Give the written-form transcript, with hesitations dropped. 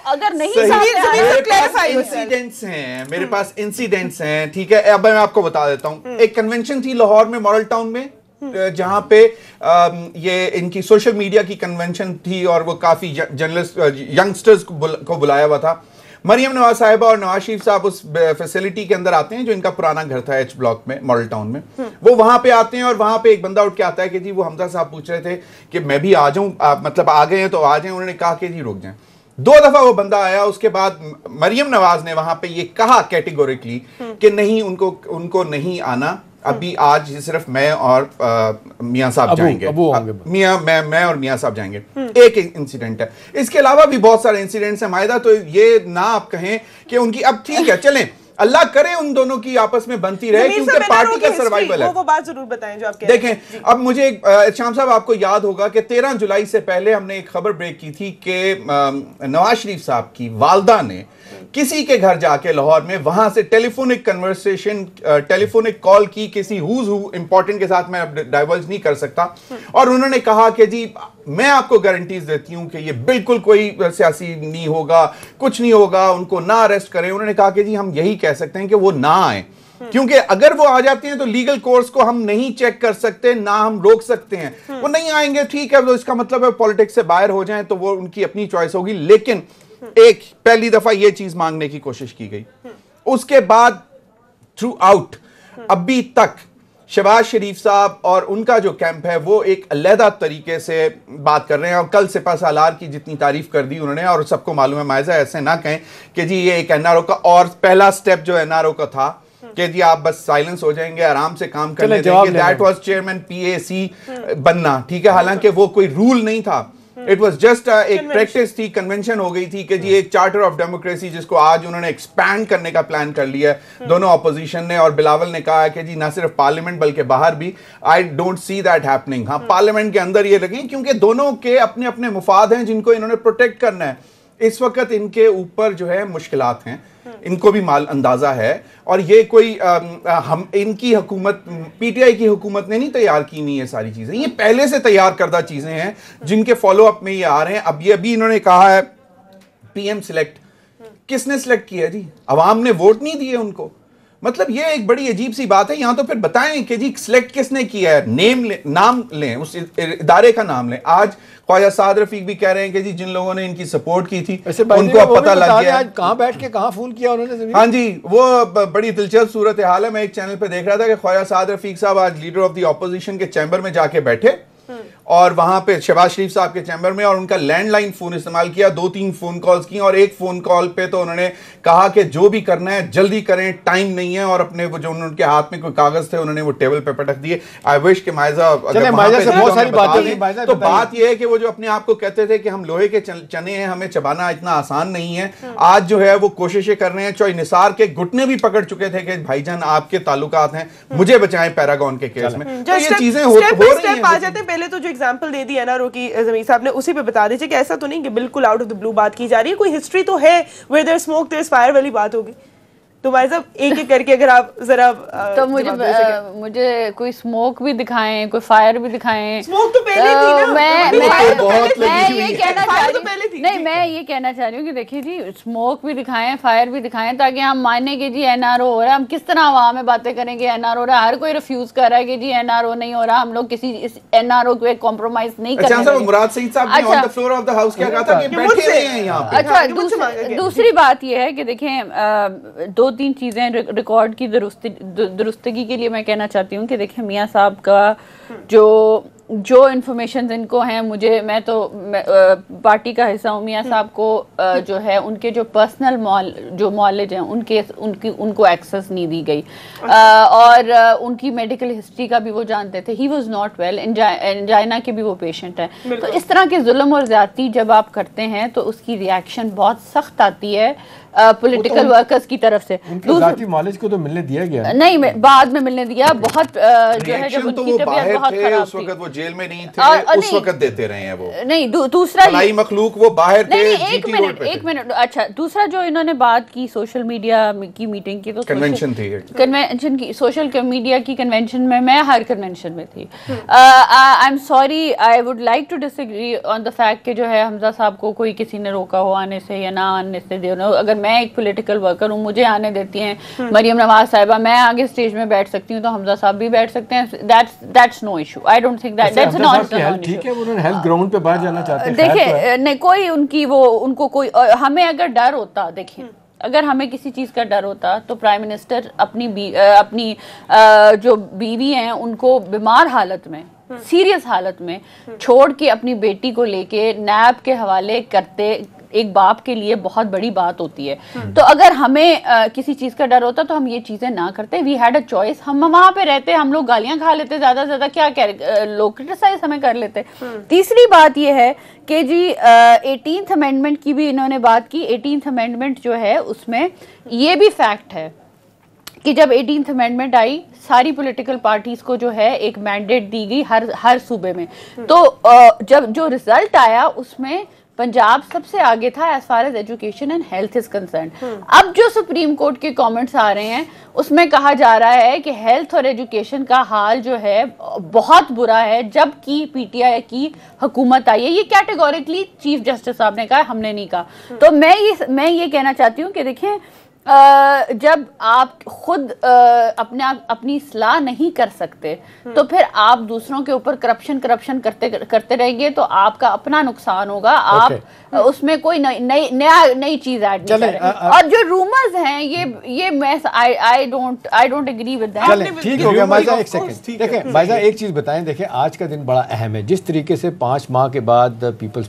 अगर नहीं इंसिडेंट्स हैं मेरे पास, इंसिडेंट्स हैं, ठीक है। अब मैं आपको बता देता हूं, एक कन्वेंशन थी लाहौर में, मॉडल टाउन में, जहां पे ये इनकी सोशल मीडिया की कन्वेंशन थी और वो काफी जर्नलिस्ट यंगस्टर्स को बुलाया हुआ था। मरियम नवाज साहिबा और नवाज शरीफ साहब उस फैसिलिटी के अंदर आते हैं जो इनका पुराना घर था एच ब्लॉक में, मॉडल टाउन में। वो वहां पे आते हैं और वहां पे एक बंदा उठ के आता है कि जी वो हमजा साहब पूछ रहे थे कि मैं भी आ जाऊं, मतलब आ गए हैं तो आ जाएं। उन्होंने कहा कि जी रुक जाएं। 2 दफा वो बंदा आया, उसके बाद मरियम नवाज ने वहां पे ये कहा कैटेगोरिकली कि नहीं, उनको नहीं आना, अभी आज सिर्फ मैं और मियां साहब जाएंगे, मैं और मियां साहब जाएंगे। एक इंसिडेंट है, इसके अलावा भी बहुत सारे इंसिडेंट्स हैं मायदा। तो ये ना आप कहें कि उनकी, अब ठीक है चलें, अल्लाह करे उन दोनों की आपस में बनती रहे, क्योंकि पार्टी का सर्वाइवल है। वो बात जरूर बताएं जो आप देखें। अब मुझे शाम साहब आपको याद होगा कि 13 जुलाई से पहले हमने एक खबर ब्रेक की थी कि नवाज शरीफ साहब की वालदा ने किसी के घर जाके लाहौर में वहां से टेलीफोनिक कन्वर्सेशन, टेलीफोनिक कॉल की किसी हुज हु इंपॉर्टेंट के साथ, मैं अब डाइवर्ज नहीं कर सकता, और उन्होंने कहा कि जी मैं आपको गारंटीज देती हूं कि ये बिल्कुल कोई सियासी नहीं होगा, कुछ नहीं होगा, उनको ना अरेस्ट करें। उन्होंने कहा कि जी हम यही कह सकते हैं कि वो ना आए, क्योंकि अगर वो आ जाते हैं तो लीगल कोर्स को हम नहीं चेक कर सकते, ना हम रोक सकते हैं। वो नहीं आएंगे, ठीक है, तो इसका मतलब है पॉलिटिक्स से बाहर हो जाएं, तो वो उनकी अपनी चॉइस होगी। लेकिन एक पहली दफा ये चीज मांगने की कोशिश की गई, उसके बाद थ्रू आउट अभी तक शहबाज शरीफ साहब और उनका जो कैंप है वो एक अलहदा तरीके से बात कर रहे हैं। और कल सिपा सालार की जितनी तारीफ कर दी उन्होंने, और सबको मालूम है मायजा, ऐसे ना कहें कि जी ये एक एनआरओ का, और पहला स्टेप जो एनआरओ का था कि जी आप बस साइलेंस हो जाएंगे, आराम से काम करने देंगे, दैट वाज चेयरमैन पीएसी बनना, ठीक है। हालांकि वो कोई रूल नहीं था, इट वॉज जस्ट एक प्रैक्टिस थी, कन्वेंशन हो गई थी कि जी एक चार्टर ऑफ डेमोक्रेसी, जिसको आज उन्होंने एक्सपैंड करने का प्लान कर लिया है दोनों ऑपोजिशन ने। और बिलावल ने कहा है कि जी ना सिर्फ पार्लियामेंट बल्कि बाहर भी, I don't see that happening. हाँ, पार्लियामेंट के अंदर ये लगे, क्योंकि दोनों के अपने अपने मुफाद हैं जिनको इन्होंने प्रोटेक्ट करना है। इस वक्त इनके ऊपर जो है मुश्किलात हैं, इनको भी माल अंदाजा है। और ये कोई हम इनकी हुकूमत, पीटीआई की हुकूमत ने नहीं तैयार की नहीं, ये सारी चीजें ये पहले से तैयार करदा चीजें हैं जिनके फॉलो अप में ये आ रहे हैं। अब ये अभी इन्होंने कहा है पीएम सिलेक्ट, किसने सिलेक्ट किया जी? अवाम ने वोट नहीं दिए उनको। मतलब ये एक बड़ी अजीब सी बात है। यहां तो फिर बताएं कि जी सिलेक्ट किसने किया है, नाम लें, उस इदारे का नाम लें। आज ख्वाजा साद रफीक भी कह रहे हैं कि जी जिन लोगों ने इनकी सपोर्ट की थी उनको अब पता लग गया आज कहां बैठ के कहां फोन किया उन्होंने। हाँ जी, वो बड़ी दिलचस्प सूरत हाल है। मैं एक चैनल पे देख रहा था कि ख्वाजा साद रफीक साहब आज लीडर ऑफ द ऑपोजिशन के चैम्बर में जाके बैठे और वहां पे शहबाज शरीफ साहब के चैम्बर में, और उनका लैंडलाइन फोन इस्तेमाल किया, 2-3 फोन कॉल्स की, और एक फोन कॉल पे तो उन्होंने कहा कि जो भी करना है जल्दी करें, टाइम नहीं है। और अपने वो जो उनके हाथ में कोई कागज थे उन्होंने वो टेबल पे पटक दिए। आई विश कि मायजा बहुत सारी बातें, तो बात यह है कि वो जो अपने आप को कहते थे कि हम लोहे के चने हैं, हमें चबाना इतना आसान नहीं है, आज जो है वो कोशिशें कर रहे हैं। चौई निसार के घुटने भी पकड़ चुके थे कि भाईजान आपके ताल्लुकात हैं, मुझे बचाएं पैरागॉन के केस में। तो ये चीजें हो रही हैं। पहले तो जो एग्जांपल दे दी एनआरओ की ज़मीर साहब ने, उसी पे बता दीजिए कि ऐसा तो नहीं कि बिल्कुल आउट ऑफ द ब्लू बात की जा रही है, कोई हिस्ट्री तो है, where there smoke there is fire वाली बात होगी। तो भाई साहब एक एक करके अगर आप जरा तो मुझे कोई स्मोक भी दिखाएं, कोई फायर भी दिखाएं। स्मोक तो पहले थी ना। मैं ये कहना चाह रही हूँ, नहीं मैं ये कहना चाह रही हूँ कि देखिए जी स्मोक भी दिखाएं, फायर भी दिखाएं, ताकि हम माने कि जी एनआरओ हो रहा है। हम किस तरह आवाम में बातें करेंगे एनआरओ हो रहा है, हर कोई रिफ्यूज कर रहा है कि जी एनआरओ नहीं हो रहा, हम लोग किसी इस एनआरओ को कॉम्प्रोमाइज नहीं करेंगे। मुराद सईद साहब ने on the floor of the house क्या कहा था कि बैठे हुए हैं यहां पे। अच्छा, दूसरी बात ये है कि देखें 2-3 चीजें रिकॉर्ड की दुरुस्तगी के लिए मैं कहना चाहती हूँ कि देखिए मियाँ साहब का जो इन्फॉर्मेशन इनको हैं, मैं तो पार्टी का हिस्सा हूँ। मियाँ साहब को जो है उनके जो पर्सनल मॉलेज हैं उनको एक्सेस नहीं दी गई, और उनकी मेडिकल हिस्ट्री का भी वो जानते थे। He was not well, angina के भी वो पेशेंट हैं। तो इस तरह के जुल्म और ज्यादती जब आप करते हैं तो उसकी रिएक्शन बहुत सख्त आती है पॉलिटिकल वर्कर्स की तरफ से। उनके जाती मॉलेज को तो मिलने दिया गया नहीं, बाद में मिलने दिया। बहुत जो है जब उनकी तबीयत बहुत थे, खराब उस थी। वक्त वो जेल में नहीं थे, उस वक्त देते रहे हैं वो। नहीं, दूसरा भलाई मखलूक वो बाहर थे, एक मिनट, अच्छा दूसरा जो इन्होंने बात की सोशल मीडिया की मीटिंग की, तो कन्वेंशन थी, कन्वेंशन की, सोशल मीडिया की कन्वेंशन में मैं हर कन्वेंशन में थी। I am sorry, I would like to disagree on the fact कि जो है हमजा साहब को कोई किसी ने रोका हो आने से या ना आने से। अगर मैं एक पॉलिटिकल वर्कर हूँ, मुझे आने देती हैं मरियम नवाज साहिबा, मैं आगे स्टेज में बैठ सकती हूँ, तो हमजा साहब भी बैठ सकते हैं। That's no issue, I don't think that's not ठीक है, उन्होंने हेल्थ ग्राउंड पे बाहर जाना चाहते हैं। देखिए नहीं, कोई उनकी उनको कोई, हमें अगर डर होता, देखिए अगर हमें किसी चीज़ का डर होता तो प्राइम मिनिस्टर अपनी जो बीवी हैं उनको बीमार हालत में, सीरियस हालत में छोड़ के अपनी बेटी को लेके नैब के हवाले करते, एक बाप के लिए बहुत बड़ी बात होती है। तो अगर हमें किसी चीज़ का डर होता तो हम ये चीज़ें ना करते। वी हैड अ चॉइस, हम वहाँ पे रहते, हम लोग गालियाँ खा लेते, ज़्यादा से ज़्यादा क्या लोग क्रिटिसाइज हमें कर लेते। तीसरी बात ये है कि जी 18th अमेंडमेंट की भी इन्होंने बात की। 18th अमेंडमेंट जो है उसमें ये भी फैक्ट है कि जब 18th अमेंडमेंट आई, सारी पॉलिटिकल पार्टीज को जो है एक मैंडेट दी गई हर सूबे में। तो जब जो रिजल्ट आया उसमें पंजाब सबसे आगे था as far as education and health is concern. अब जो सुप्रीम कोर्ट के कमेंट्स आ रहे हैं उसमें कहा जा रहा है कि हेल्थ और एजुकेशन का हाल जो है बहुत बुरा है, जबकि पीटीआई की हुकूमत आई है। ये कैटेगोरिकली चीफ जस्टिस साहब ने कहा, हमने नहीं कहा। तो मैं ये कहना चाहती हूँ कि देखें, जब आप खुद अपनी सलाह नहीं कर सकते तो फिर आप दूसरों के ऊपर करप्शन करते रहेंगे तो आपका अपना नुकसान होगा। आप उसमें कोई नई चीज ऐड नहीं करें। और जो रूमर्स हैं ये मैं I don't agree with that. ठीक हो गया भाईजा, एक सेकंड देखें भाईजा, एक चीज बताएं, देखें आज का दिन बड़ा अहम है। जिस तरीके से 5 माह के बाद पीपल्स